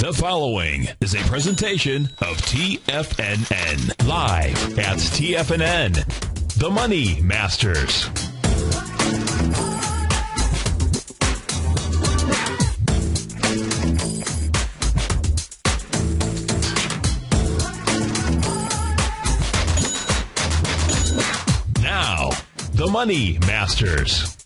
The following is a presentation of TFNN. Live at TFNN. The Money Masters. Now, the Money Masters.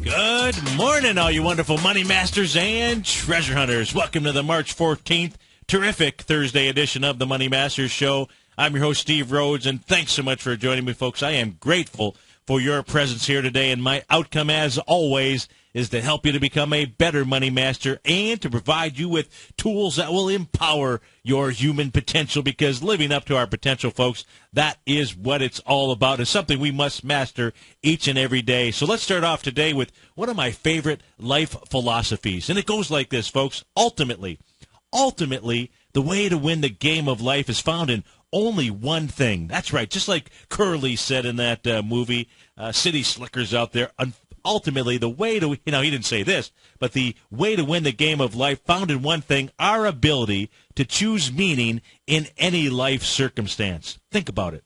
Good morning, all you wonderful money masters and treasure hunters. Welcome to the March 14th, terrific Thursday edition of the Money Masters Show. I'm your host, Steve Rhodes, and thanks so much for joining me, folks. I am grateful for your presence here today, and my outcome, as always, is to help you to become a better money master and to provide you with tools that will empower your human potential, because living up to our potential, folks, that is what it's all about. It's something we must master each and every day. So let's start off today with one of my favorite life philosophies, and it goes like this, folks. Ultimately, the way to win the game of life is found in only one thing. That's right, just like Curly said in that movie, City Slickers out there. Ultimately, the way to, he didn't say this, but the way to win the game of life found in one thing, our ability to choose meaning in any life circumstance. Think about it.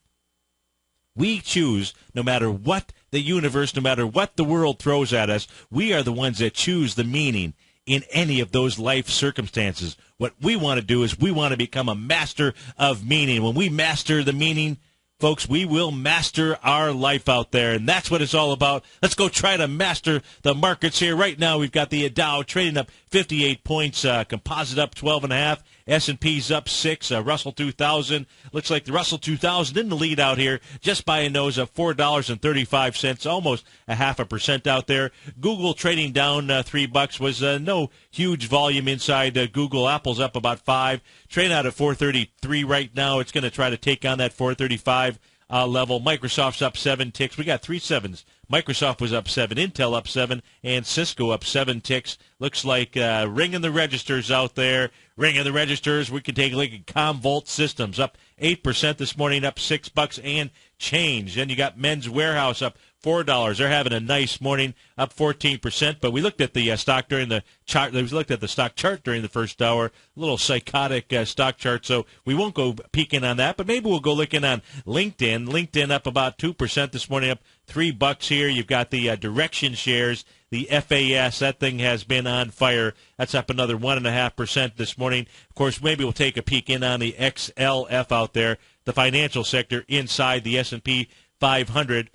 We choose, no matter what the universe, no matter what the world throws at us, we are the ones that choose the meaning in any of those life circumstances. What we want to do is we want to become a master of meaning. When we master the meaning, folks, we will master our life out there, and that's what it's all about. Let's go try to master the markets here. Right now, we've got the Dow trading up 58 points, composite up 12.5, S&P's up 6, Russell 2000. Looks like the Russell 2000 in the lead out here, just by a nose of $4.35, almost 0.5% out there. Google trading down $3 was no huge volume inside Google. Apple's up about 5, trading out at 433 right now. It's going to try to take on that 435 level. Microsoft's up 7 ticks. We got 3 sevens. Microsoft was up 7, Intel up 7, and Cisco up 7 ticks. Looks like ringing the registers out there. Ringing the registers. We can take a look at Commvault Systems up 8% this morning, up $6 and change. Then you got Men's Warehouse up $4. They're having a nice morning, up 14%. But we looked at the stock during the chart. We looked at the stock chart during the first hour. A little psychotic stock chart, so we won't go peeking on that. But maybe we'll go looking on LinkedIn. LinkedIn up about 2% this morning, up $3 here. You've got the Direction shares, the FAS. That thing has been on fire. That's up another 1.5% this morning. Of course, maybe we'll take a peek in on the XLF out there, the financial sector inside the S&P 500.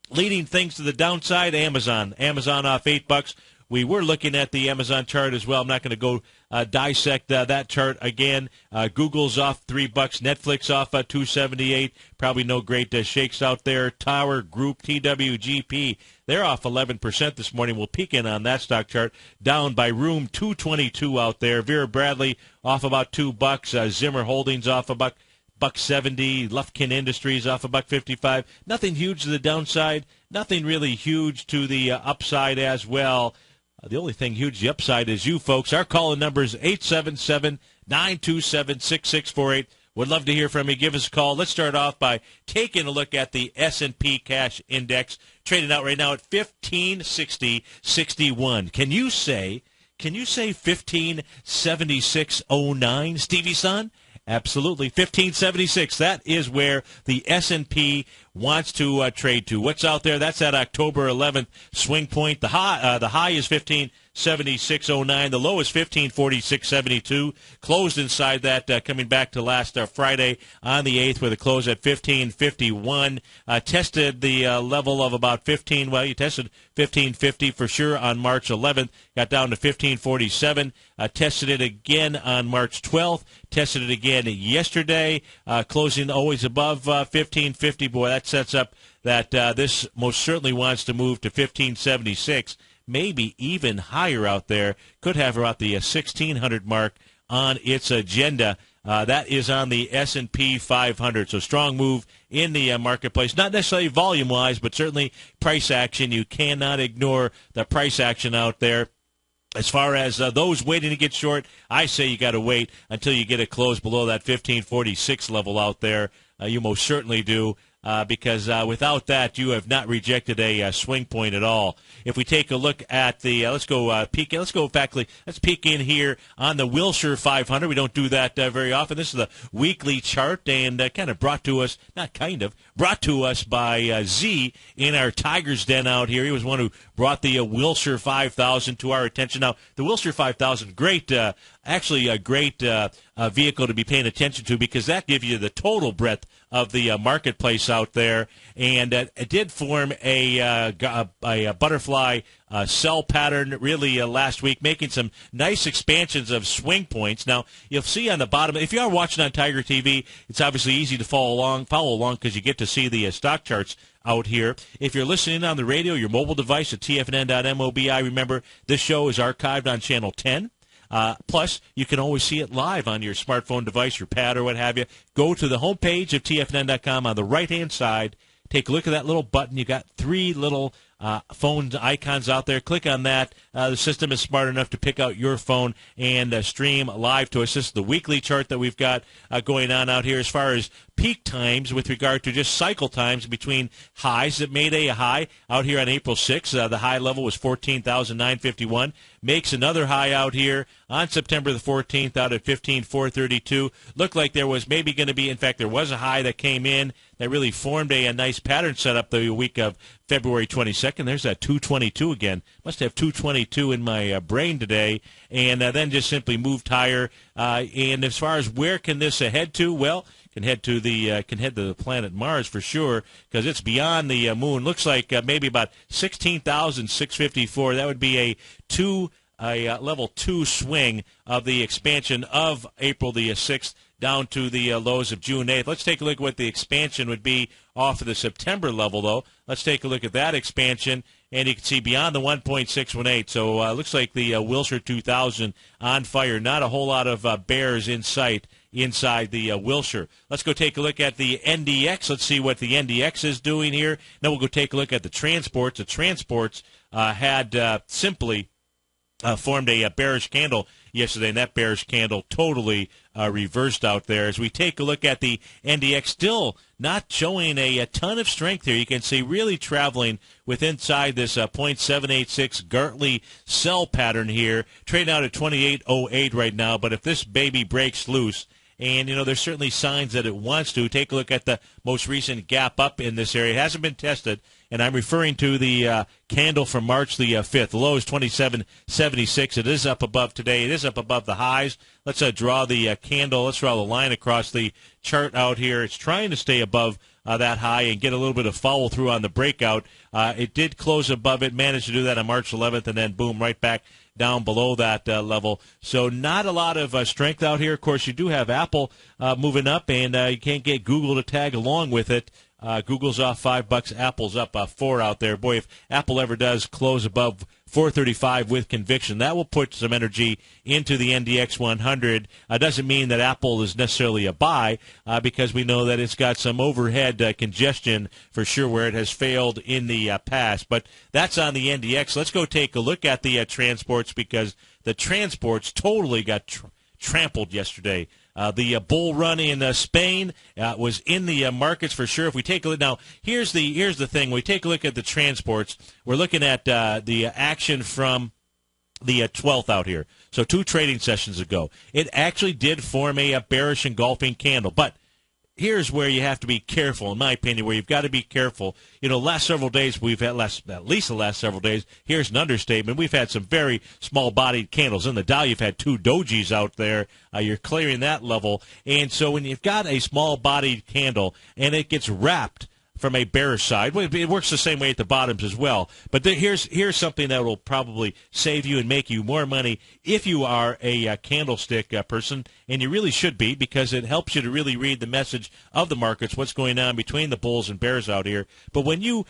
Leading things to the downside, Amazon. Amazon off $8. We were looking at the Amazon chart as well. I'm not going to go dissect that chart again. Google's off $3. Netflix off $2.78. Probably no great shakes out there. Tower Group, TWGP, they're off 11% this morning. We'll peek in on that stock chart. Down by room 222 out there. Vera Bradley off about $2. Zimmer Holdings off about $1.70. Lufkin Industries off $1.55. Nothing huge to the downside. Nothing really huge to the upside as well. The only thing huge to the upside is you folks. Our call-in number is 877-927-6648. Would love to hear from you. Give us a call. Let's start off by taking a look at the S&P Cash Index, trading out right now at 1560.61. Can you say 1576.09, Stevie-son? Absolutely. 1576. That is where the S&P wants to trade to. What's out there? That's that October 11th swing point. The high is 1576.09. The low is 1546.72. Closed inside that, coming back to last Friday on the 8th, with a close at 1551. Tested the level of about 15. Well, you tested 1550 for sure on March 11th. Got down to 1547. Tested it again on March 12th. Tested it again yesterday. Closing always above 1550. Boy, that sets up that this most certainly wants to move to 1576. Maybe even higher out there. Could have about the 1600 mark on its agenda. That is on the S&P 500. So strong move in the marketplace. Not necessarily volume-wise, but certainly price action. You cannot ignore the price action out there. As far as those waiting to get short, I say you got to wait until you get a close below that 1546 level out there. You most certainly do. because without that, you have not rejected a swing point at all. If we take a look at the, let's peek in here on the Wilshire 500. We don't do that very often. This is the weekly chart, and brought to us by Z in our Tiger's Den out here. He was one who brought the Wilshire 5000 to our attention. Now, the Wilshire 5000, great, actually a great vehicle to be paying attention to, because that gives you the total breadth of the marketplace out there, and it did form a butterfly sell pattern really last week, making some nice expansions of swing points. Now, you'll see on the bottom, if you are watching on Tiger TV, it's obviously easy to follow along because you get to see the stock charts out here. If you're listening on the radio, your mobile device at tfnn.mobi, remember this show is archived on Channel 10. Plus, you can always see it live on your smartphone device, your pad, or what have you. Go to the homepage of tfnn.com on the right-hand side. Take a look at that little button. You got 3 little phone icons out there. Click on that. The system is smart enough to pick out your phone and stream live to us. This is the weekly chart that we've got going on out here as far as peak times with regard to just cycle times between highs. It made a high out here on April 6th. The high level was 14,951. Makes another high out here on September the 14th out at 15,432. Looked like there was maybe going to be, in fact, there was a high that came in that really formed a nice pattern setup the week of February 22nd. There's that 222 again. Must have 222 in my brain today. And then just simply moved higher. And as far as where can this head to, well, can head to the planet Mars for sure, because it's beyond the moon. Looks like maybe about 16,654. That would be a level 2 swing of the expansion of April the 6th down to the lows of June 8th. Let's take a look at what the expansion would be off of the September level, though. Let's take a look at that expansion, and you can see beyond the 1.618. So looks like the Wilshire 2000 on fire. Not a whole lot of bears in sight inside the Wilshire. Let's go take a look at the NDX. Let's see what the NDX is doing here. Then we'll go take a look at the transports. The transports had simply formed a bearish candle yesterday, and that bearish candle totally reversed out there. As we take a look at the NDX, still not showing a ton of strength here. You can see really traveling with inside this 0.786 Gartley sell pattern here, trading out at 28.08 right now. But if this baby breaks loose, and, there's certainly signs that it wants to. Take a look at the most recent gap up in this area. It hasn't been tested, and I'm referring to the candle from March the 5th. The low is 27.76. It is up above today. It is up above the highs. Let's draw the candle. Let's draw the line across the chart out here. It's trying to stay above that high and get a little bit of follow through on the breakout. It did close above it, managed to do that on March 11th, and then boom, right back down below that level. So not a lot of strength out here. Of course, you do have Apple moving up, and you can't get Google to tag along with it. Google's off $5, Apple's up 4 out there. Boy, if Apple ever does close above 435 with conviction, that will put some energy into the NDX 100. Doesn't mean that Apple is necessarily a buy, because we know that it's got some overhead congestion for sure where it has failed in the past. But that's on the NDX. Let's go take a look at the transports, because the transports totally got trampled yesterday. The bull run in Spain was in the markets for sure. If we take a look now, here's the thing. We take a look at the transports. We're looking at the action from the 12th out here. So 2 trading sessions ago, it actually did form a bearish engulfing candle. But here's where you have to be careful, in my opinion, where you've got to be careful. Last several days, we've had at least the last several days, here's an understatement, we've had some very small-bodied candles. In the Dow, you've had 2 dojis out there. You're clearing that level. And so when you've got a small-bodied candle and it gets wrapped from a bearish side, it works the same way at the bottoms as well. But here's something that will probably save you and make you more money if you are a candlestick person, and you really should be, because it helps you to really read the message of the markets, what's going on between the bulls and bears out here. But when you,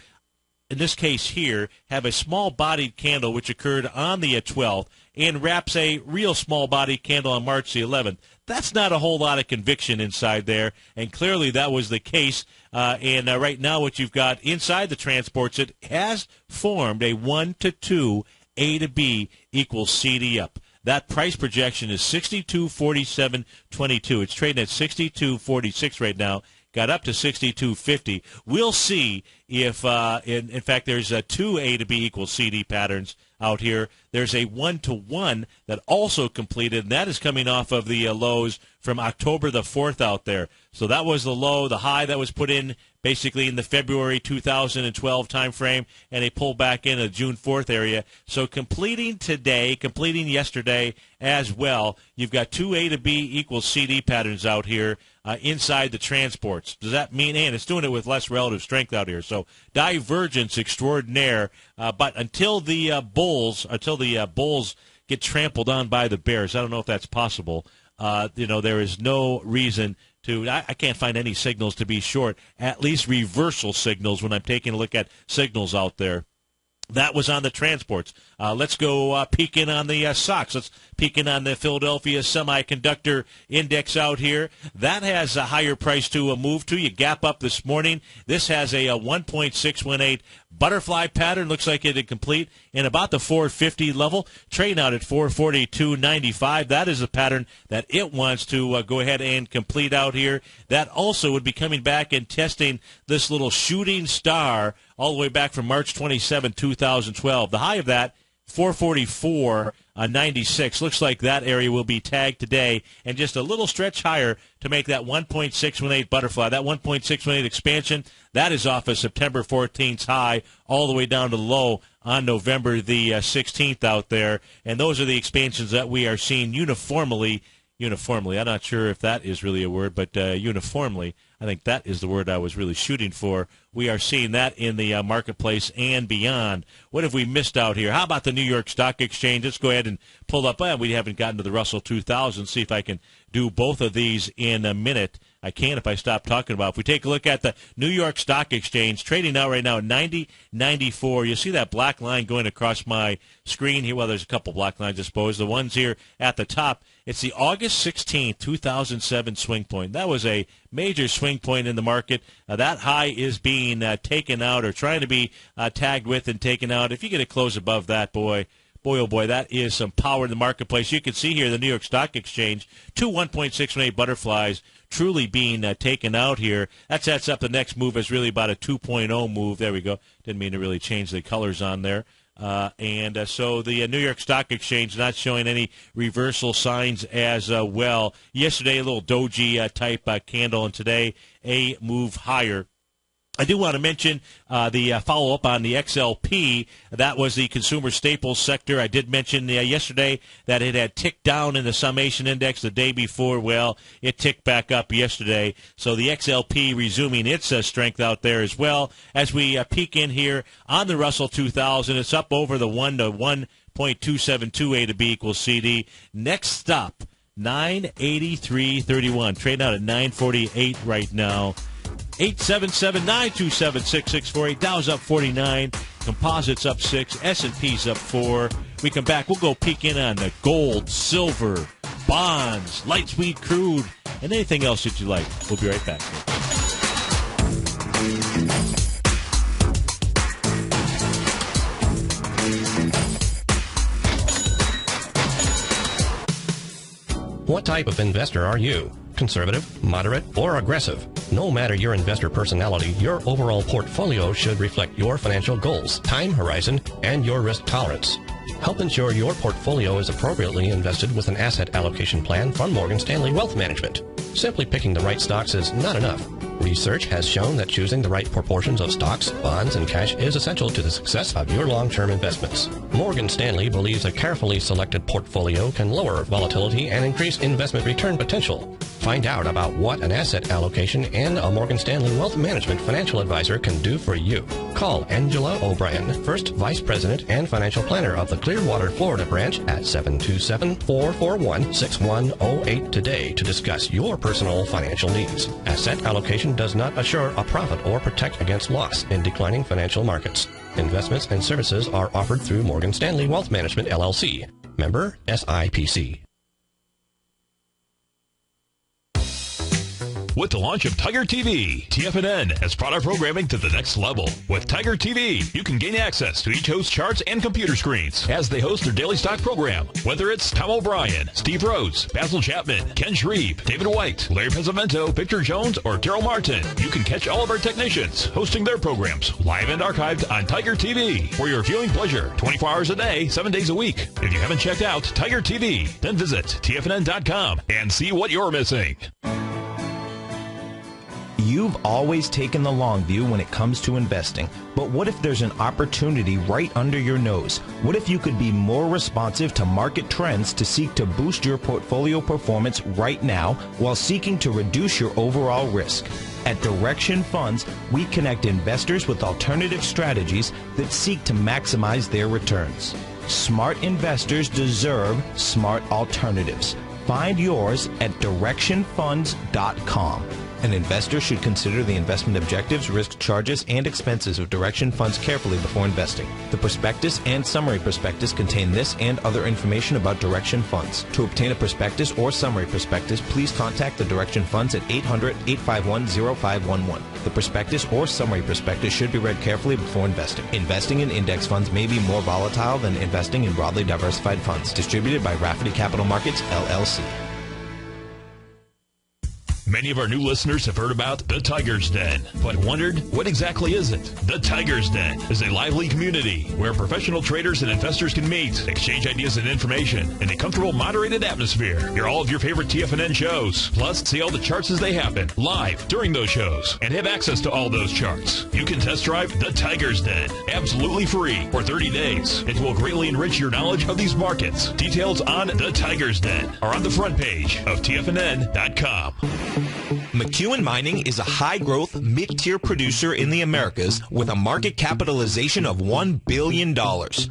in this case here, have a small-bodied candle which occurred on the 12th and wraps a real small-bodied candle on March the 11th, that's not a whole lot of conviction inside there, and clearly that was the case. And right now what you've got inside the transports, it has formed a 1 to 2, A to B equals C to up. That price projection is 62.4722. It's trading at 62.46 right now. got up to 62.50. We'll see if, in fact, there's two A to B equals CD patterns out here. There's a 1-to-1 that also completed, and that is coming off of the lows from October the 4th out there. So that was the low, the high that was put in basically in the February 2012 time frame, and they pulled back in the June 4th area. So completing today, completing yesterday as well, you've got two A to B equals CD patterns out here inside the transports. Does that mean, and it's doing it with less relative strength out here, so divergence extraordinaire. But until the bulls get trampled on by the bears, I don't know if that's possible. There is no reason to, I can't find any signals to be short, at least reversal signals when I'm taking a look at signals out there. That was on the transports. Let's go peek in on the stocks. Let's peek in on the Philadelphia Semiconductor Index out here. That has a higher price to move to. You gap up this morning. This has a 1.618 butterfly pattern. Looks like it had complete in about the 450 level. Trading out at 442.95. That is a pattern that it wants to go ahead and complete out here. That also would be coming back and testing this little shooting star all the way back from March 27, 2012. The high of that, 444.96. Looks like that area will be tagged today, and just a little stretch higher to make that 1.618 butterfly. That 1.618 expansion, that is off of September 14th's high all the way down to the low on November the 16th out there. And those are the expansions that we are seeing uniformly. I'm not sure if that is really a word, but uniformly, I think that is the word I was really shooting for. We are seeing that in the marketplace and beyond. What have we missed out here? How about the New York Stock Exchange? Let's go ahead and pull up. We haven't gotten to the Russell 2000. See if I can do both of these in a minute. I can if I stop talking about it. If we take a look at the New York Stock Exchange, trading out right now at 90.94. You see that black line going across my screen here? Well, there's a couple black lines, I suppose. The ones here at the top, it's the August 16th, 2007 swing point. That was a major swing point in the market. That high is being taken out, or trying to be tagged with and taken out. If you get a close above that, boy, oh boy, that is some power in the marketplace. You can see here the New York Stock Exchange, two 1.618 butterflies truly being taken out here. That sets up the next move as really about a 2.0 move. There we go. Didn't mean to really change the colors on there. So the New York Stock Exchange not showing any reversal signs as well. Yesterday, a little doji type candle, and today a move higher. I do want to mention the follow-up on the XLP. That was the consumer staples sector. I did mention yesterday that it had ticked down in the summation index the day before. Well, it ticked back up yesterday. So the XLP resuming its strength out there as well. As we peek in here on the Russell 2000, it's up over the 1 to 1.272 A to B equals CD. Next stop, 983.31. Trading out at 948 right now. 877-927-6648. Dow's up 49. Composites up 6. S&P's up 4. We come back, we'll go peek in on the gold, silver, bonds, light sweet crude, and anything else that you like. We'll be right back. What type of investor are you? Conservative, moderate, or aggressive? No matter your investor personality, your overall portfolio should reflect your financial goals, time horizon, and your risk tolerance. Help ensure your portfolio is appropriately invested with an asset allocation plan from Morgan Stanley Wealth Management. Simply picking the right stocks is not enough. Research has shown that choosing the right proportions of stocks, bonds, and cash is essential to the success of your long-term investments. Morgan Stanley believes a carefully selected portfolio can lower volatility and increase investment return potential. Find out about what an asset allocation and a Morgan Stanley Wealth Management financial advisor can do for you. Call Angela O'Brien, First Vice President and Financial Planner of the Clearwater, Florida branch at 727-441-6108 today to discuss your personal financial needs. Asset allocation does not assure a profit or protect against loss in declining financial markets. Investments and services are offered through Morgan Stanley Wealth Management, LLC. Member SIPC. with the launch of Tiger TV. TFNN has brought our programming to the next level. With Tiger TV, you can gain access to each host's charts and computer screens as they host their daily stock program. Whether it's Tom O'Brien, Steve Rhodes, Basil Chapman, Ken Shreve, David White, Larry Pesavento, Victor Jones, or Daryl Martin, you can catch all of our technicians hosting their programs live and archived on Tiger TV for your viewing pleasure 24 hours a day, 7 days a week. If you haven't checked out Tiger TV, then visit TFNN.com and see what you're missing. You've always taken the long view when it comes to investing, but what if there's an opportunity right under your nose? What if you could be more responsive to market trends to seek to boost your portfolio performance right now while seeking to reduce your overall risk? At Direction Funds, we connect investors with alternative strategies that seek to maximize their returns. Smart investors deserve smart alternatives. Find yours at directionfunds.com. An investor should consider the investment objectives, risk charges, and expenses of Direction Funds carefully before investing. The prospectus and summary prospectus contain this and other information about Direction Funds. To obtain a prospectus or summary prospectus, please contact the Direction Funds at 800-851-0511. The prospectus or summary prospectus should be read carefully before investing. Investing in index funds may be more volatile than investing in broadly diversified funds. Distributed by Rafferty Capital Markets, LLC. Many of our new listeners have heard about the Tiger's Den, but wondered, what exactly is it? The Tiger's Den is a lively community where professional traders and investors can meet, exchange ideas and information in a comfortable, moderated atmosphere. Hear all of your favorite TFNN shows, plus see all the charts as they happen, live during those shows, and have access to all those charts. You can test drive the Tiger's Den, absolutely free for 30 days. It will greatly enrich your knowledge of these markets. Details on the Tiger's Den are on the front page of TFNN.com. McEwen Mining is a high-growth, mid-tier producer in the Americas with a market capitalization of $1 billion.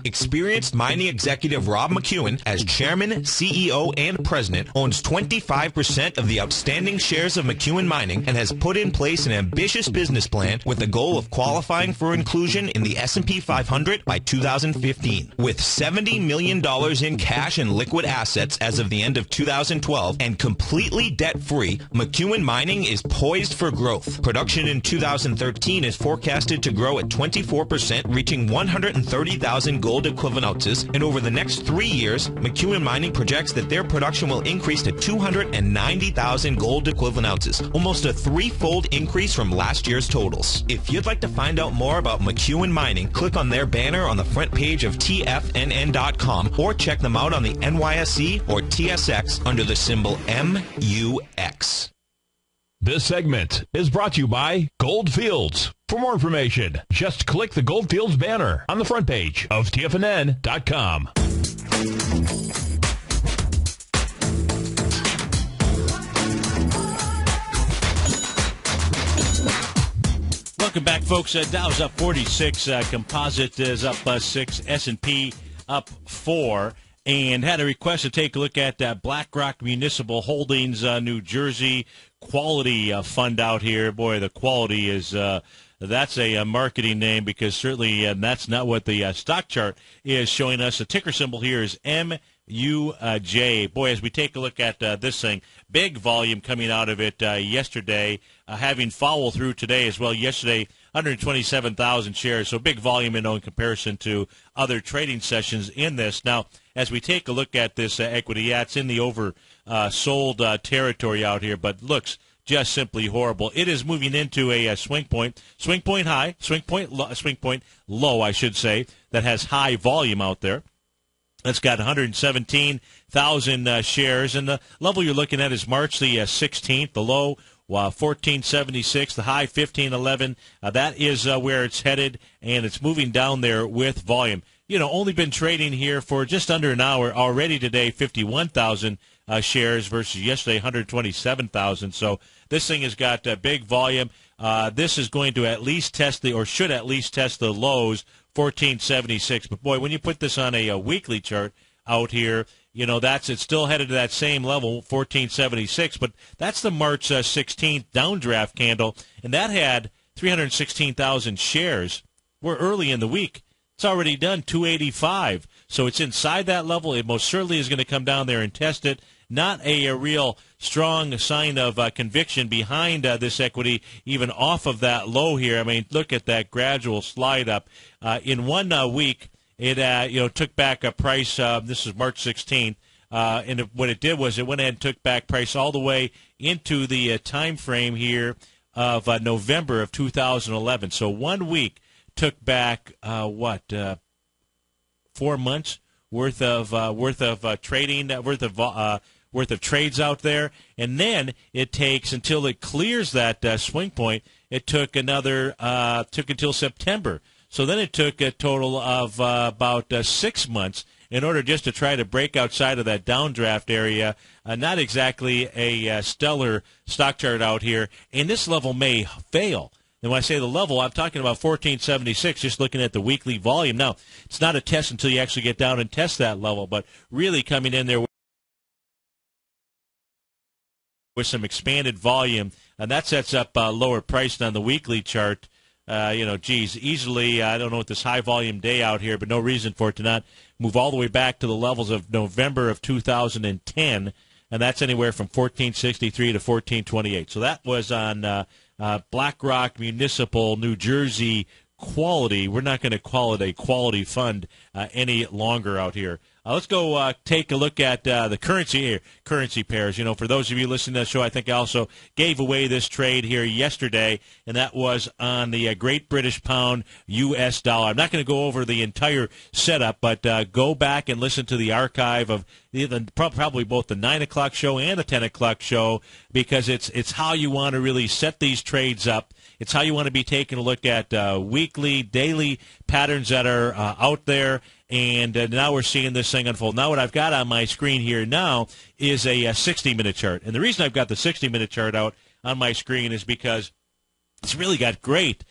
Experienced mining executive Rob McEwen, as chairman, CEO, and president, owns 25% of the outstanding shares of McEwen Mining and has put in place an ambitious business plan with the goal of qualifying for inclusion in the S&P 500 by 2015. With $70 million in cash and liquid assets as of the end of 2012 and completely debt-free, McEwen Mining is poised for growth. Production in 2013 is forecasted to grow at 24%, reaching 130,000 gold equivalent ounces, and over the next 3 years, McEwen Mining projects that their production will increase to 290,000 gold equivalent ounces, almost a threefold increase from last year's totals. If you'd like to find out more about McEwen Mining, click on their banner on the front page of TFNN.com or check them out on the NYSE or TSX under the symbol MUX. This segment is brought to you by Goldfields. For more information, just click the Goldfields banner on the front page of TFNN.com. Welcome back, folks. Dow's up 46. Composite is up 6. S&P up 4. And had a request to take a look at BlackRock Municipal Holdings, New Jersey Quality Fund out here. Boy, the quality is that's a marketing name, because certainly that's not what the stock chart is showing us. The ticker symbol here is MUJ. Boy, as we take a look at this thing, big volume coming out of it yesterday, having follow through today as well. Yesterday, 127,000 shares, so big volume in comparison to other trading sessions in this. Now, as we take a look at this equity, yeah, it's in the oversold territory out here, but looks just simply horrible. It is moving into a swing point high, swing point low, I should say, that has high volume out there. That's got 117,000 shares, and the level you're looking at is March the 16th, the low 1476, the high 1511. That is where it's headed, and it's moving down there with volume. You know, only been trading here for just under an hour. Already today, 51,000 shares versus yesterday, 127,000. So this thing has got big volume. This is going to at least test should at least test the lows, 1476. But boy, when you put this on a weekly chart out here, you know, it's still headed to that same level, 1476. But that's the March 16th downdraft candle, and that had 316,000 shares. We're early in the week. It's already done 285, so it's inside that level. It most certainly is going to come down there and test it, not a real strong sign of conviction behind this equity, even off of that low here. I mean, look at that gradual slide up. In 1 week, it took back a price. This is March 16th. And what it did was it went ahead and took back price all the way into the time frame here of November of 2011. So 1 week took back 4 months worth of trading, worth of trades out there, and then it takes until it clears that swing point. It took until September. So then it took a total of about 6 months in order just to try to break outside of that downdraft area. Not exactly a stellar stock chart out here, and this level may fail. And when I say the level, I'm talking about 1476, just looking at the weekly volume. Now, it's not a test until you actually get down and test that level, but really coming in there with some expanded volume, and that sets up lower price on the weekly chart. Easily, I don't know what this high-volume day out here, but no reason for it to not move all the way back to the levels of November of 2010, and that's anywhere from 1463 to 1428. So that was on BlackRock Municipal New Jersey Quality. We're not going to call it a quality fund any longer out here. Let's go take a look at the currency pairs. For those of you listening to the show, I think I also gave away this trade here yesterday, and that was on the Great British Pound U.S. dollar. I'm not going to go over the entire setup, but go back and listen to the archive of probably both the 9 o'clock show and the 10 o'clock show, because it's how you want to really set these trades up. It's how you want to be taking a look at weekly, daily patterns that are out there. And now we're seeing this thing unfold. Now what I've got on my screen here now is a 60-minute chart. And the reason I've got the 60-minute chart out on my screen is because it's really got great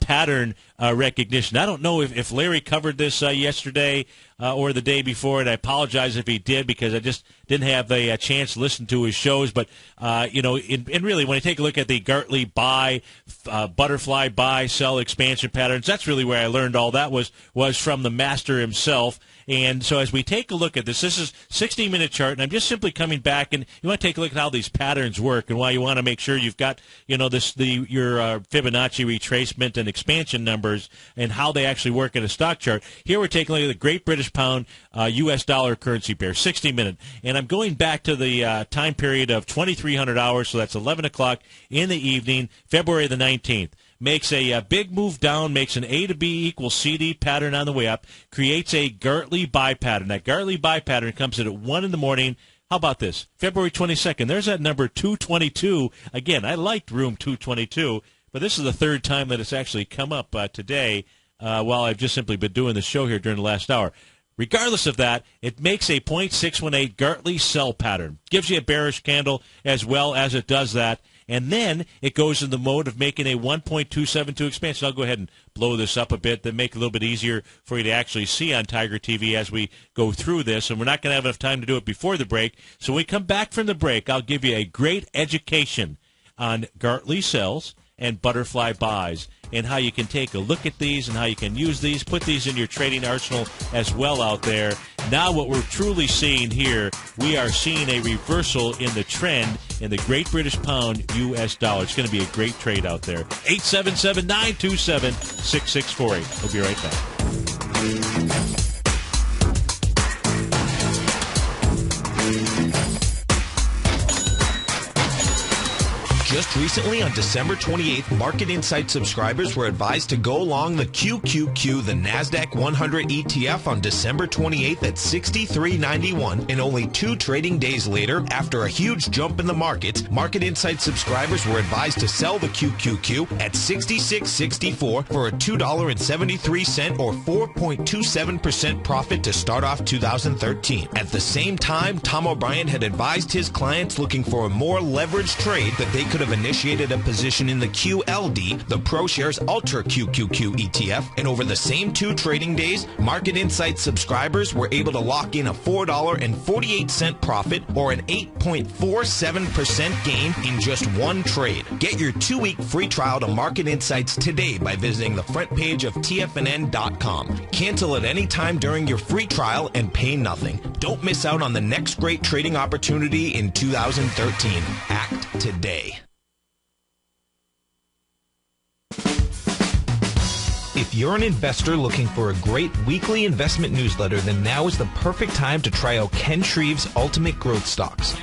pattern recognition. I don't know if Larry covered this yesterday or the day before, and I apologize if he did, because I just didn't have a chance to listen to his shows. But, and really, when I take a look at the Gartley buy, butterfly buy, sell expansion patterns, that's really where I learned all that was from the master himself. And so as we take a look at this is 60-minute chart, and I'm just simply coming back, and you want to take a look at how these patterns work and why you want to make sure you've got, your Fibonacci retracement and expansion numbers and how they actually work in a stock chart. Here we're taking a look at the Great British Pound U.S. dollar currency pair, 60-minute. And I'm going back to the time period of 2,300 hours, so that's 11 o'clock in the evening, February the 19th. Makes a big move down, makes an A to B equals CD pattern on the way up, creates a Gartley buy pattern. That Gartley buy pattern comes in at 1 in the morning. How about this? February 22nd, there's that number 222. Again, I liked room 222, but this is the third time that it's actually come up today while I've just simply been doing the show here during the last hour. Regardless of that, it makes a 0.618 Gartley sell pattern. Gives you a bearish candle as well as it does that. And then it goes in the mode of making a 1.272 expansion. I'll go ahead and blow this up a bit to make it a little bit easier for you to actually see on Tiger TV as we go through this. And we're not going to have enough time to do it before the break. So when we come back from the break, I'll give you a great education on Gartley sells and butterfly buys, and how you can take a look at these and how you can use these, put these in your trading arsenal as well out there. Now what we're truly seeing here, we are seeing a reversal in the trend in the Great British Pound U.S. dollar. It's going to be a great trade out there. 877-927-6648. We'll be right back. Just recently, on December 28th, Market Insight subscribers were advised to go long the QQQ, the NASDAQ 100 ETF, on December 28th at $63.91, and only 2 trading days later, after a huge jump in the markets, Market Insight subscribers were advised to sell the QQQ at $66.64 for a $2.73 or 4.27% profit to start off 2013. At the same time, Tom O'Brien had advised his clients looking for a more leveraged trade that they could could have initiated a position in the QLD, the ProShares Ultra QQQ ETF, and over the same 2 trading days, Market Insights subscribers were able to lock in a $4.48 profit or an 8.47% gain in just 1 trade. Get your 2-week free trial to Market Insights today by visiting the front page of TFNN.com. Cancel at any time during your free trial and pay nothing. Don't miss out on the next great trading opportunity in 2013. Act today. If you're an investor looking for a great weekly investment newsletter, then now is the perfect time to try out Ken Shreve's Ultimate Growth Stocks.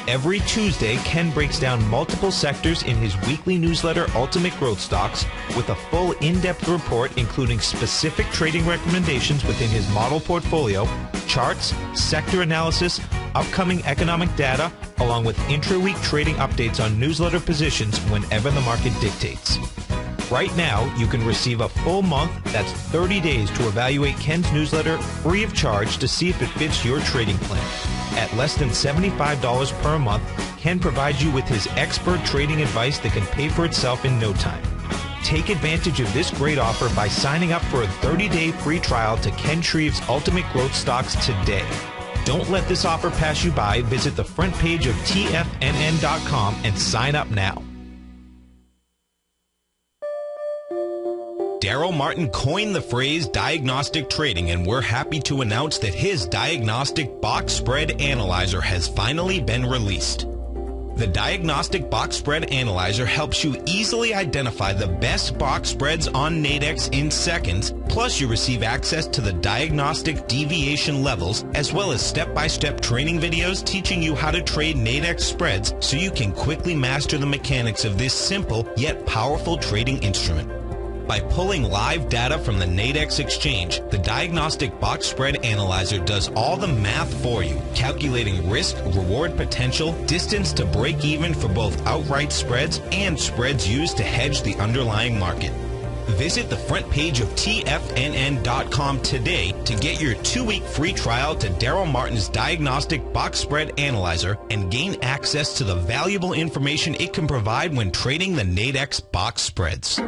Every Tuesday, Ken breaks down multiple sectors in his weekly newsletter, Ultimate Growth Stocks, with a full in-depth report including specific trading recommendations within his model portfolio, charts, sector analysis, upcoming economic data, along with intra-week trading updates on newsletter positions whenever the market dictates. Right now, you can receive a full month, that's 30 days, to evaluate Ken's newsletter free of charge to see if it fits your trading plan. At less than $75 per month, Ken provides you with his expert trading advice that can pay for itself in no time. Take advantage of this great offer by signing up for a 30-day free trial to Ken Shreve's Ultimate Growth Stocks today. Don't let this offer pass you by. Visit the front page of TFNN.com and sign up now. Daryl Martin coined the phrase diagnostic trading, and we're happy to announce that his diagnostic box spread analyzer has finally been released. The Diagnostic Box Spread Analyzer helps you easily identify the best box spreads on Nadex in seconds, plus you receive access to the diagnostic deviation levels, as well as step-by-step training videos teaching you how to trade Nadex spreads so you can quickly master the mechanics of this simple yet powerful trading instrument. By pulling live data from the Nadex exchange, the Diagnostic Box Spread Analyzer does all the math for you, calculating risk, reward potential, distance to break even for both outright spreads and spreads used to hedge the underlying market. Visit the front page of TFNN.com today to get your 2-week free trial to Daryl Martin's Diagnostic Box Spread Analyzer and gain access to the valuable information it can provide when trading the Nadex box spreads.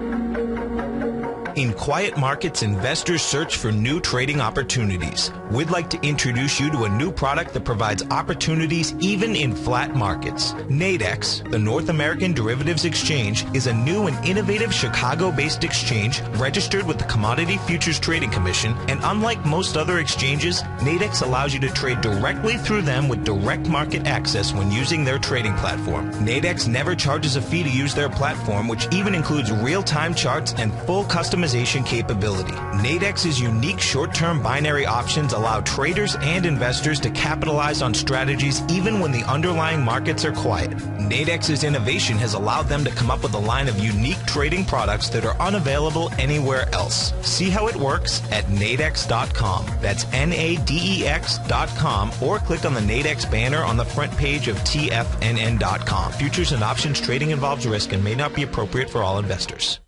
In quiet markets, investors search for new trading opportunities. We'd like to introduce you to a new product that provides opportunities even in flat markets. Nadex, the North American Derivatives Exchange, is a new and innovative Chicago-based exchange registered with the Commodity Futures Trading Commission, and unlike most other exchanges, Nadex allows you to trade directly through them with direct market access when using their trading platform. Nadex never charges a fee to use their platform, which even includes real-time charts and full customization capability. Nadex's unique short-term binary options allow traders and investors to capitalize on strategies even when the underlying markets are quiet. Nadex's innovation has allowed them to come up with a line of unique trading products that are unavailable anywhere else. See how it works at nadex.com. That's NADEX.com, or click on the Nadex banner on the front page of TFNN.com. Futures and options trading involves risk and may not be appropriate for all investors.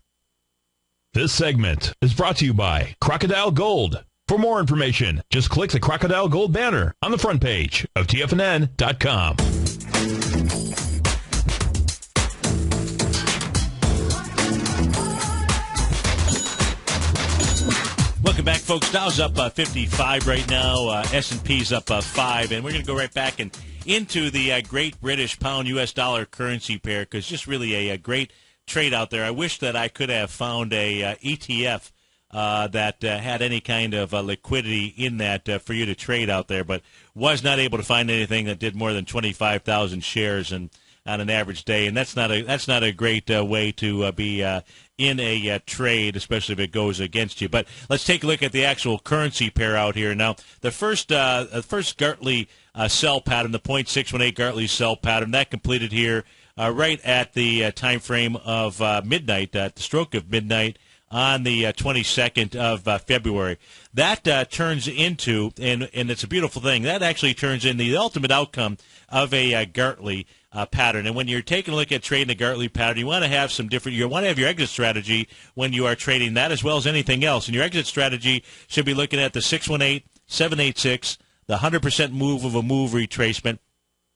This segment is brought to you by Crocodile Gold. For more information, just click the Crocodile Gold banner on the front page of TFNN.com. Welcome back, folks. Dow's up 55 right now. S&P's up 5, and we're going to go right back and into the Great British Pound U.S. dollar currency pair, because just really a great trade out there. I wish that I could have found a ETF that had any kind of liquidity in that for you to trade out there, but was not able to find anything that did more than 25,000 shares on an average day, and that's not a great way to be in a trade, especially if it goes against you. But let's take a look at the actual currency pair out here now. The first Gartley sell pattern, the 0.618 Gartley sell pattern, that completed here right at the time frame of midnight, at the stroke of midnight on the 22nd of February. That turns into, and it's a beautiful thing, that actually turns in the ultimate outcome of a Gartley pattern. And when you're taking a look at trading a Gartley pattern, you want to have you want to have your exit strategy when you are trading that, as well as anything else. And your exit strategy should be looking at the 618, 786, the 100% move of a move retracement,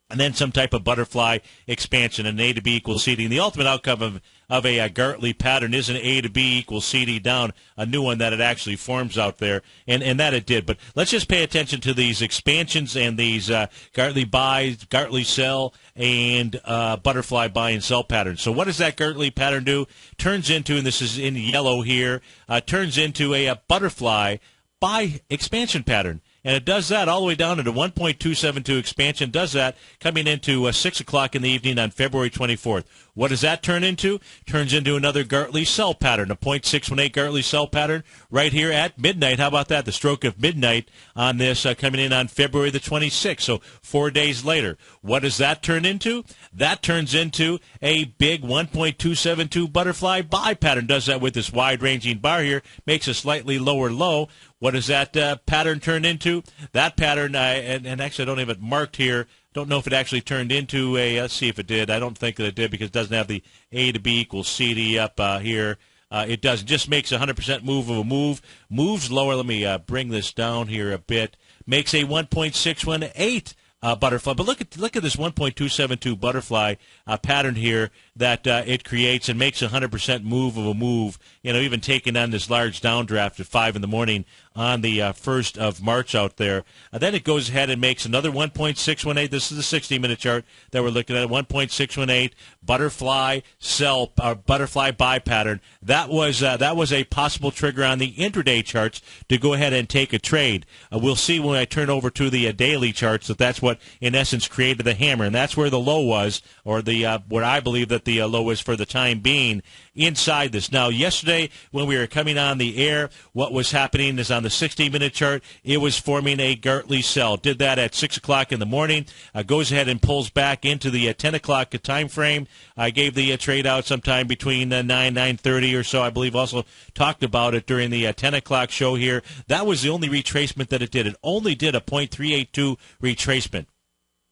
and then some type of butterfly expansion, an A to B equals CD. And the ultimate outcome of a Gartley pattern is an A to B equals CD down, a new one that it actually forms out there, and that it did. But let's just pay attention to these expansions and these Gartley buy, Gartley sell, and butterfly buy and sell patterns. So what does that Gartley pattern do? Turns into, and this is in yellow here, turns into a butterfly buy expansion pattern. And it does that all the way down into 1.272 expansion, does that coming into 6 o'clock in the evening on February 24th. What does that turn into? Turns into another Gartley sell pattern, a 0.618 Gartley sell pattern right here at midnight. How about that? The stroke of midnight on this coming in on February the 26th, so 4 days later. What does that turn into? That turns into a big 1.272 butterfly buy pattern. Does that with this wide-ranging bar here, makes a slightly lower low. What does that pattern turn into? That pattern, and actually I don't have it marked here. Don't know if it actually turned into a, let's see if it did. I don't think that it did because it doesn't have the A to B equals CD up here. It does. It just makes a 100% move of a move. Moves lower. Let me bring this down here a bit. Makes a 1.618 butterfly. But look at this 1.272 butterfly pattern here that it creates and makes a 100% move of a move. You know, even taking on this large downdraft at 5 in the morning on the 1st of March out there. Then it goes ahead and makes another 1.618. This is the 60-minute chart that we're looking at. 1.618 butterfly sell butterfly buy pattern. That was a possible trigger on the intraday charts to go ahead and take a trade. We'll see when I turn over to the daily charts that that's what in essence created the hammer, and that's where the low was, or the where I believe that the low was for the time being inside this. Now, yesterday when we were coming on the air, what was happening is on the 60-minute chart, it was forming a Gartley sell. Did that at 6 o'clock in the morning. Goes ahead and pulls back into the 10 o'clock time frame. I gave the trade out sometime between 9:30 or so. I believe also talked about it during the 10 o'clock show here. That was the only retracement that it did. It only did a 0.382 retracement.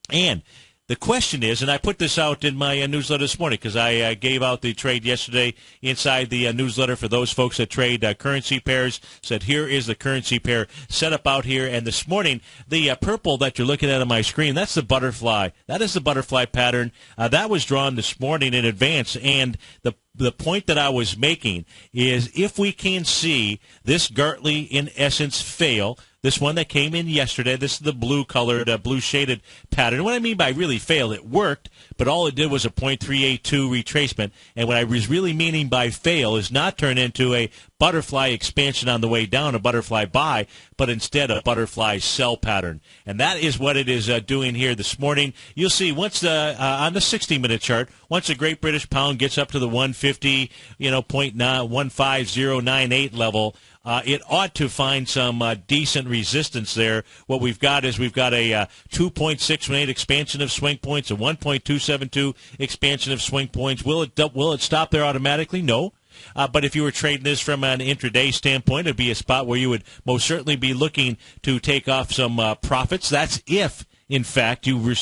And the question is, and I put this out in my newsletter this morning because I gave out the trade yesterday inside the newsletter for those folks that trade currency pairs, said here is the currency pair set up out here. And this morning, the purple that you're looking at on my screen, that's the butterfly. That is the butterfly pattern. That was drawn this morning in advance. And the point that I was making is if we can see this Gartley, in essence, fail, this one that came in yesterday, this is the blue-colored, blue-shaded pattern. What I mean by really fail, it worked, but all it did was a 0.382 retracement. And what I was really meaning by fail is not turn into a butterfly expansion on the way down, a butterfly buy, but instead a butterfly sell pattern. And that is what it is doing here this morning. You'll see once on the 60-minute chart, once the Great British Pound gets up to the 150, 15098 level, it ought to find some decent resistance there. What we've got is we've got a 2.618 expansion of swing points, a 1.272 expansion of swing points. Will it stop there automatically? No. But if you were trading this from an intraday standpoint, it'd be a spot where you would most certainly be looking to take off some profits. That's if, in fact, you were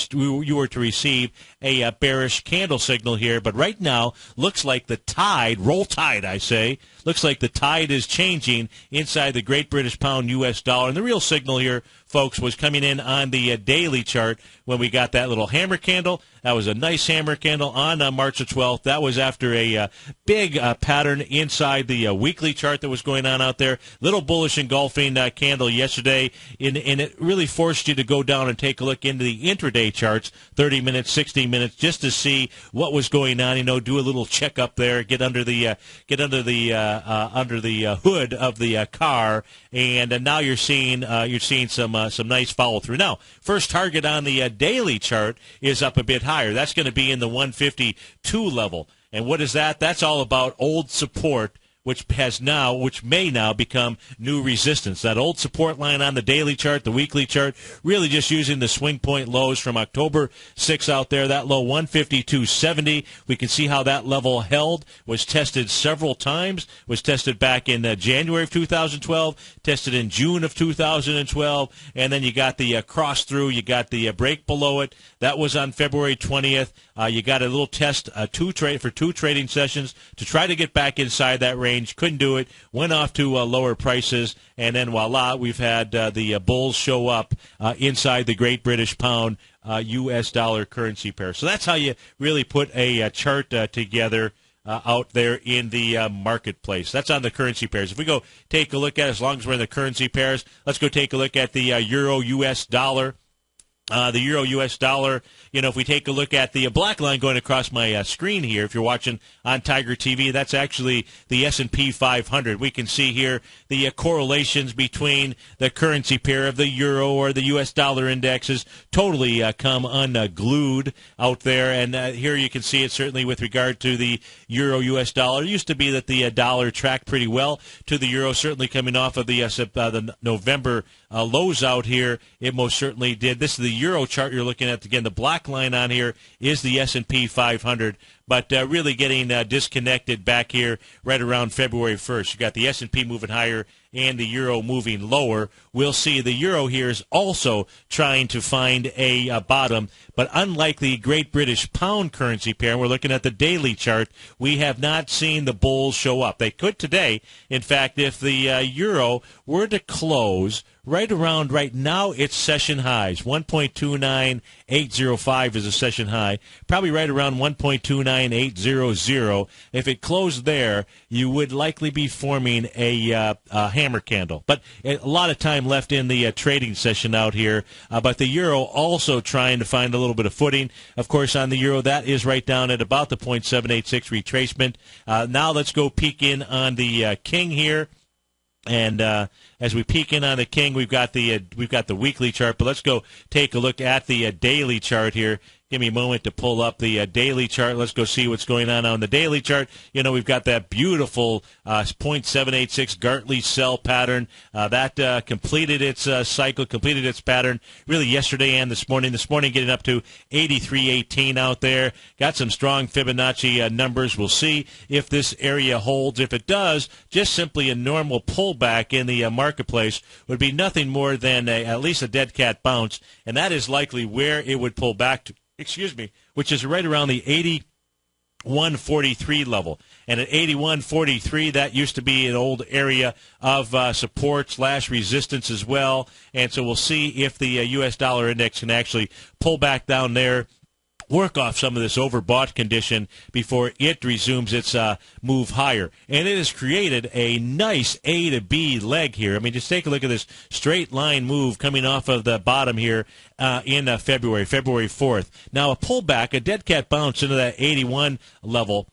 to receive a bearish candle signal here. But right now, looks like the tide, roll tide, I say, looks like the tide is changing inside the Great British Pound U.S. dollar. And the real signal here, folks, was coming in on the daily chart when we got that little hammer candle. That was a nice hammer candle on March the 12th. That was after a big pattern inside the weekly chart that was going on out there. Little bullish engulfing candle yesterday, and it really forced you to go down and take a look into the intraday charts, 30 minutes, 60 minutes, just to see what was going on. Do a little check up there, get under the hood of the car, and now you're seeing some nice follow through. Now, first target on the daily chart is up a bit higher. That's going to be in the 152 level. And what is that? That's all about old support, which may now become new resistance. That old support line on the daily chart, the weekly chart, really just using the swing point lows from October 6 out there. That low 152.70. We can see how that level held, was tested several times, was tested back in January of 2012, tested in June of 2012, and then you got the cross through, you got the break below it. That was on February 20th. You got a little test for two trading sessions to try to get back inside that range. Couldn't do it. Went off to lower prices, and then voila, we've had the bulls show up inside the Great British Pound U.S. dollar currency pair. So that's how you really put a chart together out there in the marketplace. That's on the currency pairs. If we go take a look at, as long as we're in the currency pairs, let's go take a look at the euro-U.S. dollar. The euro-U.S. dollar, if we take a look at the black line going across my screen here, if you're watching on Tiger TV, that's actually the S&P 500. We can see here the correlations between the currency pair of the euro or the U.S. dollar indexes totally come unglued out there. And here you can see it certainly with regard to the euro-U.S. dollar. It used to be that the dollar tracked pretty well to the euro, certainly coming off of the November lows out here. It most certainly did. This is the euro chart you're looking at. Again, the black line on here is the S&P 500, but really getting disconnected back here right around February 1st. You got the S&P moving higher and the euro moving lower. We'll see the euro here is also trying to find a bottom, but unlike the Great British Pound currency pair, we're looking at the daily chart, we have not seen the bulls show up. They could today. In fact, if the euro were to close right around right now, its session highs, 1.29805 is a session high, probably right around 1.29800. If it closed there, you would likely be forming a hammer candle. But a lot of time left in the trading session out here. But the euro also trying to find a little bit of footing. Of course, on the euro, that is right down at about the 0.786 retracement. Now let's go peek in on the king here. And as we peek in on the king, we've got the weekly chart. But let's go take a look at the daily chart here. Give me a moment to pull up the daily chart. Let's go see what's going on the daily chart. We've got that beautiful 0.786 Gartley sell pattern. That completed its cycle, completed its pattern really yesterday and this morning. This morning getting up to 83.18 out there. Got some strong Fibonacci numbers. We'll see if this area holds. If it does, just simply a normal pullback in the marketplace would be nothing more than at least a dead cat bounce, and that is likely where it would pull back to. Which is right around the 81.43 level. And at 81.43, that used to be an old area of support/resistance as well. And so we'll see if the U.S. dollar index can actually pull back down there, work off some of this overbought condition before it resumes its move higher. And it has created a nice A to B leg here. I mean, just take a look at this straight line move coming off of the bottom here in February 4th. Now a pullback, a dead cat bounce into that 81 level.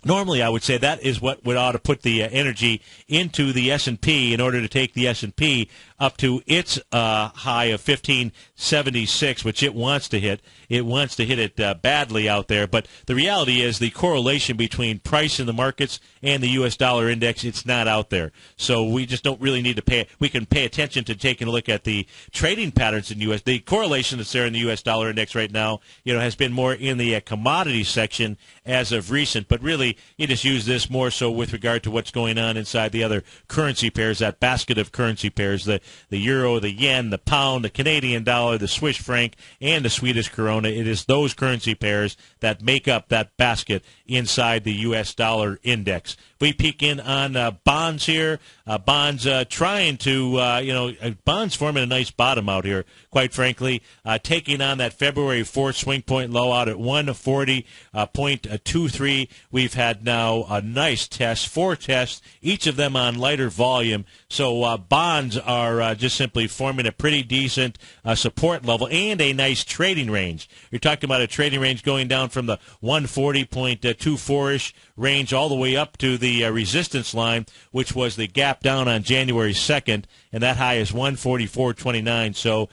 Normally, I would say that is what would ought to put the energy into the S&P in order to take the S&P up to its high of 1576, which it wants to hit. It wants to hit it badly out there. But the reality is the correlation between price in the markets and the U.S. dollar index, it's not out there. So we just don't really need to pay. We can pay attention to taking a look at the trading patterns in U.S. The correlation that's there in the U.S. dollar index right now, has been more in the commodity section as of recent. But really, you just use this more so with regard to what's going on inside the other currency pairs, that basket of currency pairs, the euro, the yen, the pound, the Canadian dollar, the Swiss franc, and the Swedish krona. It is those currency pairs that make up that basket inside the U.S. dollar index. We peek in on bonds here. Bonds trying to, bonds forming a nice bottom out here, quite frankly, taking on that February 4th swing point low out at 140.23. We've had now a nice test, 4 tests, each of them on lighter volume. So bonds are just simply forming a pretty decent support level and a nice trading range. You're talking about a trading range going down from the 140.24-ish range all the way up to the resistance line, which was the gap down on January 2nd, and that high is 144.29. So,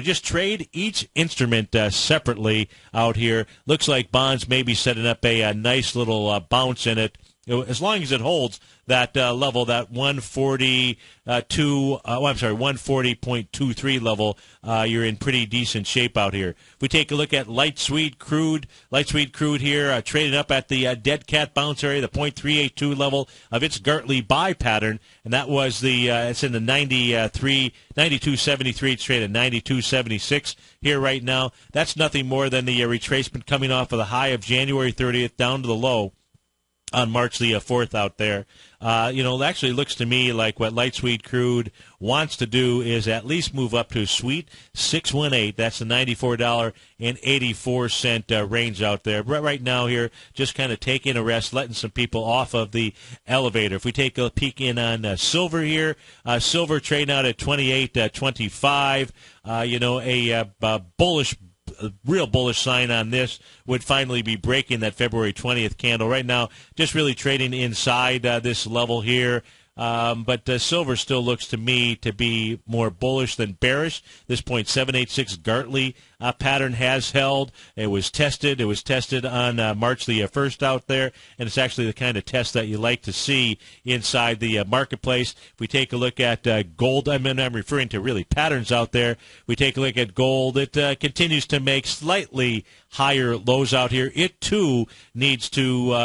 just trade each instrument separately out here. Looks like bonds may be setting up a nice little bounce in it. As long as it holds that level, that 140.23 level, you're in pretty decent shape out here. If we take a look at light sweet crude here, trading up at the dead cat bounce area, the 0.382 level of its Gartley buy pattern, and that was it's in the 92.73. It's traded at 92.76 here right now. That's nothing more than the retracement coming off of the high of January 30th down to the low on March the 4th out there. It actually looks to me like what light sweet crude wants to do is at least move up to sweet 618. That's the $94.84 range out there. But right now here, just kind of taking a rest, letting some people off of the elevator. If we take a peek in on silver here, silver trading out at 28.25. A real bullish sign on this would finally be breaking that February 20th candle. Right now, just really trading inside this level here. But silver still looks to me to be more bullish than bearish. This 0.786 Gartley pattern has held. It was tested. It was tested on March the 1st out there, and it's actually the kind of test that you like to see inside the marketplace. If we take a look at gold, I'm referring to really patterns out there. If we take a look at gold, it continues to make slightly higher lows out here. It too needs to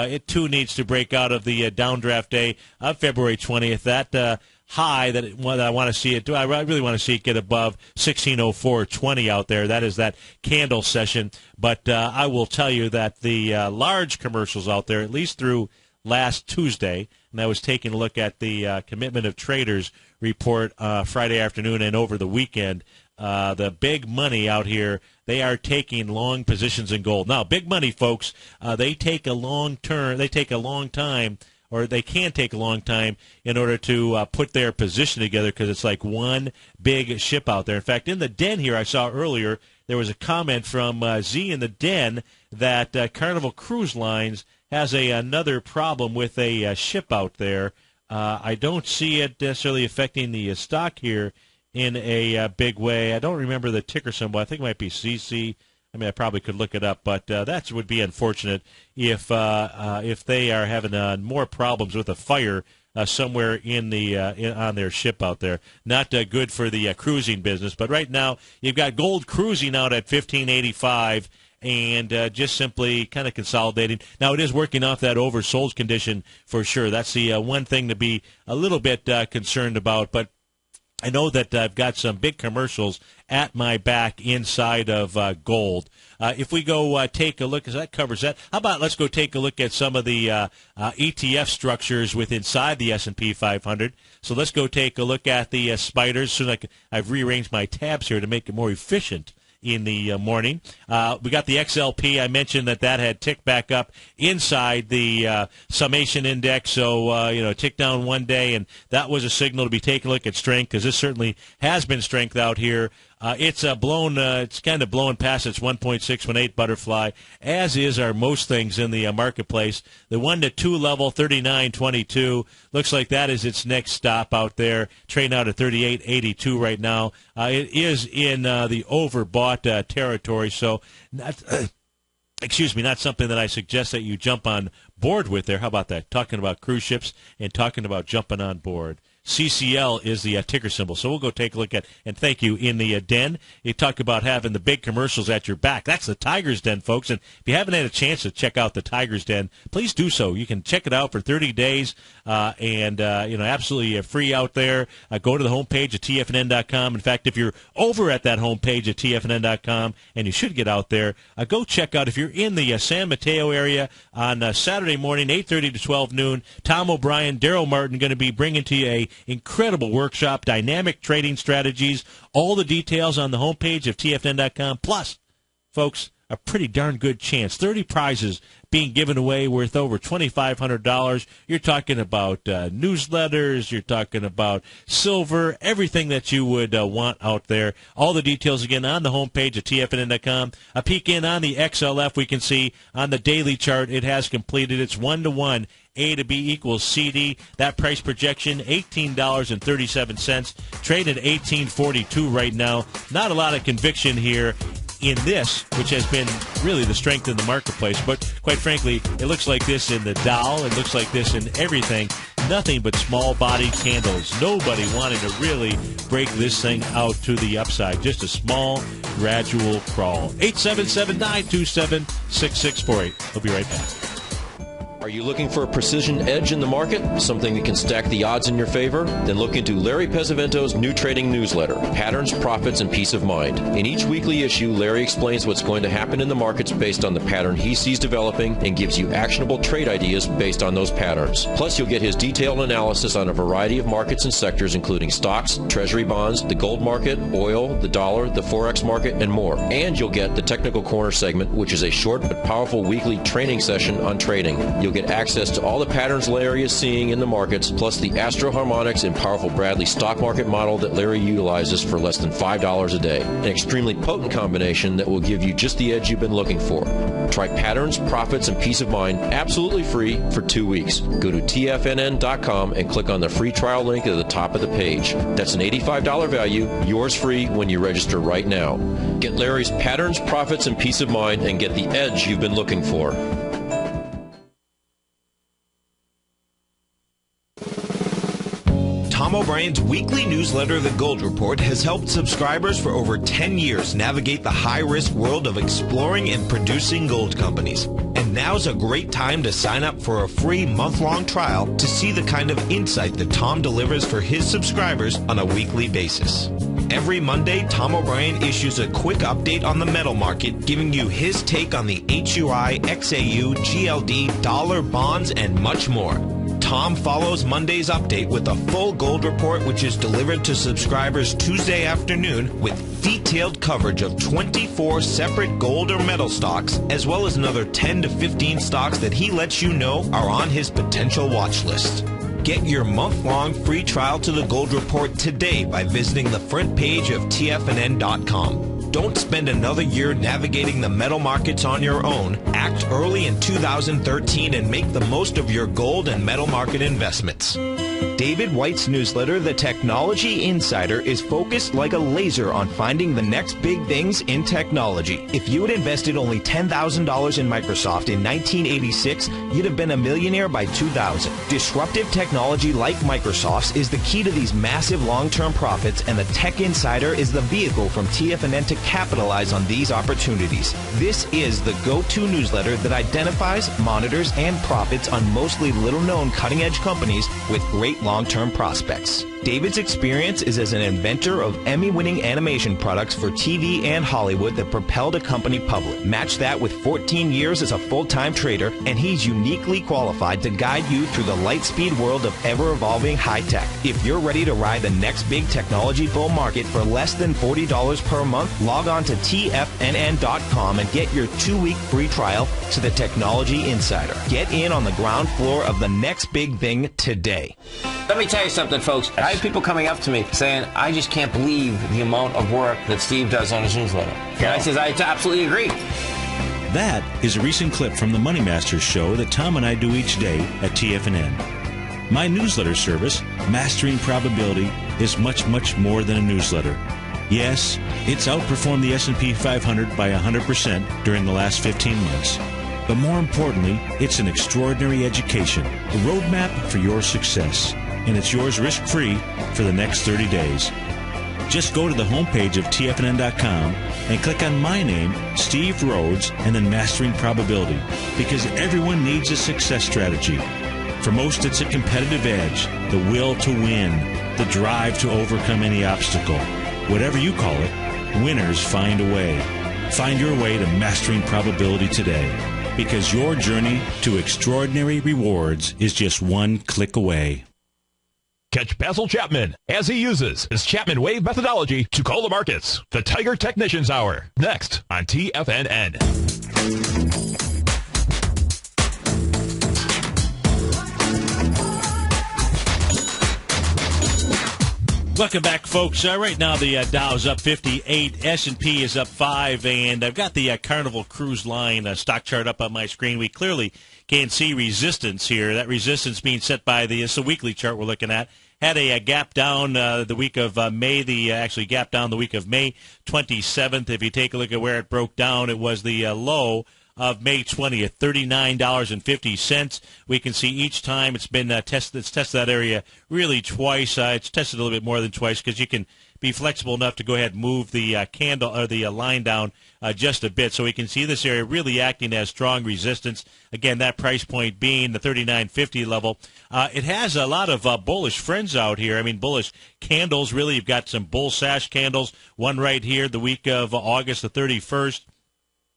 break out of the downdraft day of February 20th. That high that I want to see it do. I really want to see it get above 1604.20 out there. That is that candle session. But I will tell you that the large commercials out there, at least through last Tuesday, and I was taking a look at the Commitment of Traders report Friday afternoon and over the weekend. The big money out here, they are taking long positions in gold. Now, big money, folks, they take a long time, or they can take a long time in order to put their position together because it's like one big ship out there. In fact, in the den here I saw earlier, there was a comment from Z in the den that Carnival Cruise Lines has another problem with a ship out there. I don't see it necessarily affecting the stock here in a big way. I don't remember the ticker symbol. I think it might be CC. I mean, I probably could look it up, but that would be unfortunate if they are having more problems with a fire somewhere in the on their ship out there. Not good for the cruising business. But right now, you've got gold cruising out at 1585 and just simply kind of consolidating. Now, it is working off that oversold condition for sure. That's the one thing to be a little bit concerned about, but I know that I've got some big commercials at my back inside of gold. If we go take a look, as that covers that, how about let's go take a look at some of the ETF structures within inside the S&P 500. So let's go take a look at the spiders. So I've rearranged my tabs here to make it more efficient in the morning. We got the XLP. I mentioned that had ticked back up inside the summation index. So, ticked down one day, and that was a signal to be taking a look at strength because this certainly has been strength out here. It's kind of blown past its 1.618 butterfly, as is our most things in the marketplace. The 1 to 2 level, 39.22, looks like that is its next stop out there. Trading out at 38.82 right now. It is in the overbought territory, so not something that I suggest that you jump on board with there. How about that? Talking about cruise ships and talking about jumping on board. CCL is the ticker symbol. So we'll go take a look at, and thank you, in the den. You talk about having the big commercials at your back. That's the Tiger's Den, folks. And if you haven't had a chance to check out the Tiger's Den, please do so. You can check it out for 30 days and absolutely free out there. Go to the homepage at tfnn.com. In fact, if you're over at that homepage at tfnn.com, and you should get out there, go check out, if you're in the San Mateo area on Saturday morning, 8:30 to 12 noon, Tom O'Brien, Daryl Martin going to be bringing to you a incredible workshop, dynamic trading strategies, all the details on the homepage of tfn.com. Plus, folks, a pretty darn good chance. 30 prizes being given away worth over $2,500. You're talking about newsletters. You're talking about silver, everything that you would want out there. All the details, again, on the homepage at tfnn.com. A peek in on the XLF, we can see on the daily chart, it has completed its 1-to-1 A to B equals CD. That price projection, $18.37. Trade at $18.42 right now. Not a lot of conviction here in this, which has been really the strength in the marketplace. But quite frankly, it looks like this in the Dow. It looks like this in everything. Nothing but small-bodied candles. Nobody wanting to really break this thing out to the upside. Just a small, gradual crawl. 877-927-6648. We'll be right back. Are you looking for a precision edge in the market? Something that can stack the odds in your favor? Then look into Larry Pesavento's new trading newsletter, Patterns, Profits, and Peace of Mind. In each weekly issue, Larry explains what's going to happen in the markets based on the pattern he sees developing and gives you actionable trade ideas based on those patterns. Plus, you'll get his detailed analysis on a variety of markets and sectors, including stocks, treasury bonds, the gold market, oil, the dollar, the forex market, and more. And you'll get the Technical Corner segment, which is a short but powerful weekly training session on trading. You'll get access to all the patterns Larry is seeing in the markets, plus the Astro Harmonics and powerful Bradley stock market model that Larry utilizes for less than $5 a day. An extremely potent combination that will give you just the edge you've been looking for. Try Patterns, Profits, and Peace of Mind absolutely free for 2 weeks. Go to tfnn.com and click on the free trial link at the top of the page. That's an $85 value, yours free when you register right now. Get Larry's Patterns, Profits, and Peace of Mind and get the edge you've been looking for. Tom O'Brien's weekly newsletter, The Gold Report, has helped subscribers for over 10 years navigate the high-risk world of exploring and producing gold companies. And now's a great time to sign up for a free month-long trial to see the kind of insight that Tom delivers for his subscribers on a weekly basis. Every Monday, Tom O'Brien issues a quick update on the metal market, giving you his take on the HUI, XAU, GLD, dollar, bonds, and much more. Tom follows Monday's update with a full gold report, which is delivered to subscribers Tuesday afternoon with detailed coverage of 24 separate gold or metal stocks, as well as another 10 to 15 stocks that he lets you know are on his potential watch list. Get your month-long free trial to the Gold Report today by visiting the front page of tfnn.com. Don't spend another year navigating the metal markets on your own. Act early in 2013 and make the most of your gold and metal market investments. David White's newsletter, The Technology Insider, is focused like a laser on finding the next big things in technology. If you had invested only $10,000 in Microsoft in 1986, you'd have been a millionaire by 2000. Disruptive technology like Microsoft's is the key to these massive long-term profits, and the Tech Insider is the vehicle from TFNN to capitalize on these opportunities. This is the go-to newsletter that identifies, monitors, and profits on mostly little-known cutting-edge companies with great long-term prospects. David's experience is as an inventor of Emmy-winning animation products for TV and Hollywood that propelled a company public. Match that with 14 years as a full-time trader, and he's uniquely qualified to guide you through the light-speed world of ever-evolving high-tech. If you're ready to ride the next big technology bull market for less than $40 per month, log on to tfnn.com and get your 2-week free trial to the Technology Insider. Get in on the ground floor of the next big thing today. Let me tell you something, folks. I have people coming up to me saying, I just can't believe the amount of work that Steve does on his newsletter. And I says, I absolutely agree. That is a recent clip from the Money Masters show that Tom and I do each day at TFNN. My newsletter service, Mastering Probability, is much, much more than a newsletter. Yes, it's outperformed the S&P 500 by 100% during the last 15 months. But more importantly, it's an extraordinary education, a roadmap for your success. And it's yours risk-free for the next 30 days. Just go to the homepage of tfnn.com and click on my name, Steve Rhodes, and then Mastering Probability, because everyone needs a success strategy. For most, it's a competitive edge, the will to win, the drive to overcome any obstacle. Whatever you call it, winners find a way. Find your way to Mastering Probability today, because your journey to extraordinary rewards is just one click away. Catch Basil Chapman as he uses his Chapman Wave methodology to call the markets. The Tiger Technicians Hour, next on TFNN. Welcome back, folks. Right now, the Dow's up 58, S&P is up 5, and I've got the Carnival Cruise Line stock chart up on my screen. We clearly can see resistance here. That resistance being set by the weekly chart we're looking at. Had a gap down the week of May, actually gap down the week of May 27th. If you take a look at where it broke down, it was the low of May 20th, $39.50. We can see each time it's been tested that area really twice. It's tested a little bit more than twice because you can be flexible enough to go ahead and move the candle or the line down just a bit, so we can see this area really acting as strong resistance. Again, that price point being the 39.50 level. It has a lot of bullish friends out here. I mean, bullish candles. Really, you've got some bull sash candles. One right here, the week of August the 31st.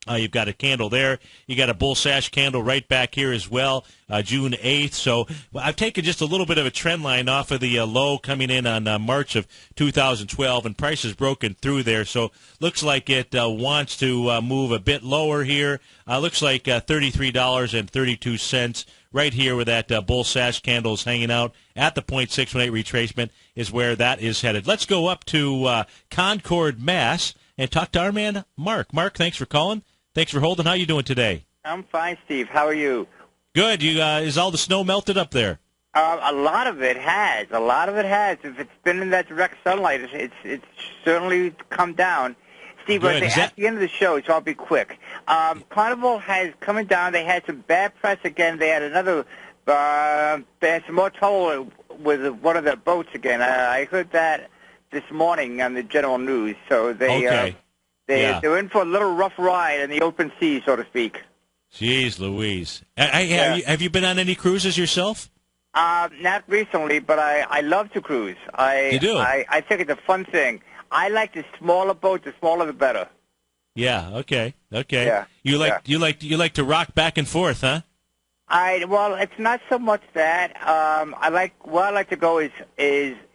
You've got a candle there. You got a bull sash candle right back here as well, June 8th. So I've taken just a little bit of a trend line off of the low coming in on March of 2012, and price is broken through there. So looks like it wants to move a bit lower here. Looks like $33.32 right here where that bull sash candle is hanging out at the 0.618 retracement is where that is headed. Let's go up to Concord, Mass., and talk to our man, Mark. Mark, thanks for calling. Thanks for holding. How you doing today? I'm fine, Steve. How are you? Good. You is all the snow melted up there? A lot of it has. A lot of it has. If it's been in that direct sunlight, it's certainly come down. Steve, Good. at the end of the show, so I'll be quick. Carnival has coming down. They had some bad press again. They had another. They had some more trouble with one of their boats again. I heard that this morning on the general news. So they're in for a little rough ride in the open sea, so to speak. Jeez Louise. Have you been on any cruises yourself? Not recently, but I love to cruise. You do? I think it's a fun thing. I like the smaller boat. The smaller, the better. Yeah. Okay. Yeah. You like to rock back and forth, huh? Well, it's not so much that. I like to go is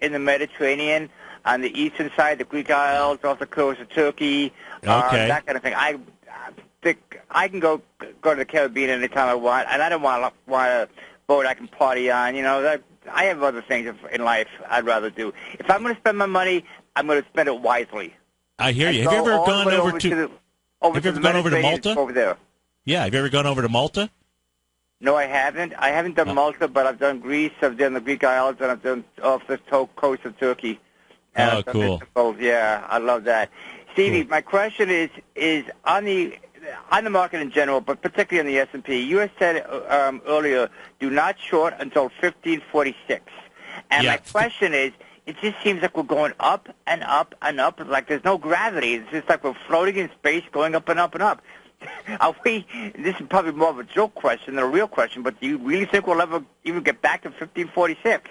in the Mediterranean. On the eastern side, the Greek Isles, off the coast of Turkey, that kind of thing. I think I can go to the Caribbean anytime I want, and I don't want a boat I can party on. You know, I have other things in life I'd rather do. If I'm going to spend my money, I'm going to spend it wisely. I hear you. Have you ever gone over to Malta? Over there. Yeah. Have you ever gone over to Malta? No, I haven't. I haven't done Malta, but I've done Greece, I've done the Greek Isles, and I've done off the coast of Turkey. Oh, cool. Yeah, I love that. Stevie, cool. My question is on the market in general, but particularly on the S&P. You had said earlier, do not short until 1546. And my question is, it just seems like we're going up and up and up. Like there's no gravity. It's just like we're floating in space, going up and up and up. Are we? This is probably more of a joke question than a real question, but do you really think we'll ever even get back to 1546?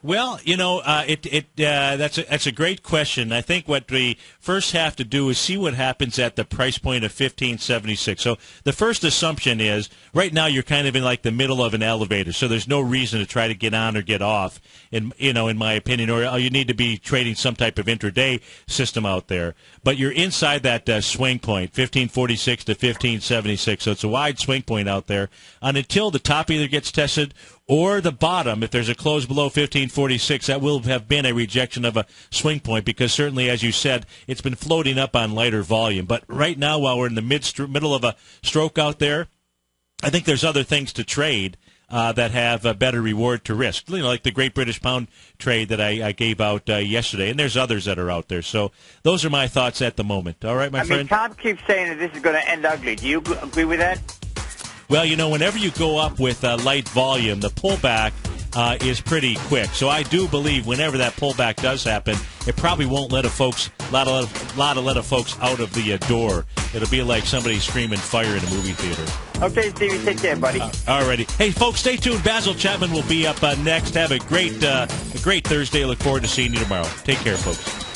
Well, you know, that's a great question. I think what we first have to do is see what happens at the price point of 1576. So the first assumption is right now you're kind of in like the middle of an elevator, so there's no reason to try to get on or get off. In my opinion, or you need to be trading some type of intraday system out there. But you're inside that swing point, 1546 to 1576. So it's a wide swing point out there, and until the top either gets tested or the bottom, if there's a close below 1546, that will have been a rejection of a swing point because certainly, as you said, it's been floating up on lighter volume. But right now, while we're in the middle of a stroke out there, I think there's other things to trade that have a better reward to risk, like the Great British Pound trade that I gave out yesterday, and there's others that are out there. So those are my thoughts at the moment. All right, my friend? Tom keeps saying that this is going to end ugly. Do you agree with that? Well, whenever you go up with light volume, the pullback is pretty quick. So I do believe whenever that pullback does happen, it probably won't let lot of folks out of the door. It'll be like somebody screaming fire in a movie theater. Okay, Stevie, take care, buddy. All righty. Hey, folks, stay tuned. Basil Chapman will be up next. Have a great Thursday. Look forward to seeing you tomorrow. Take care, folks.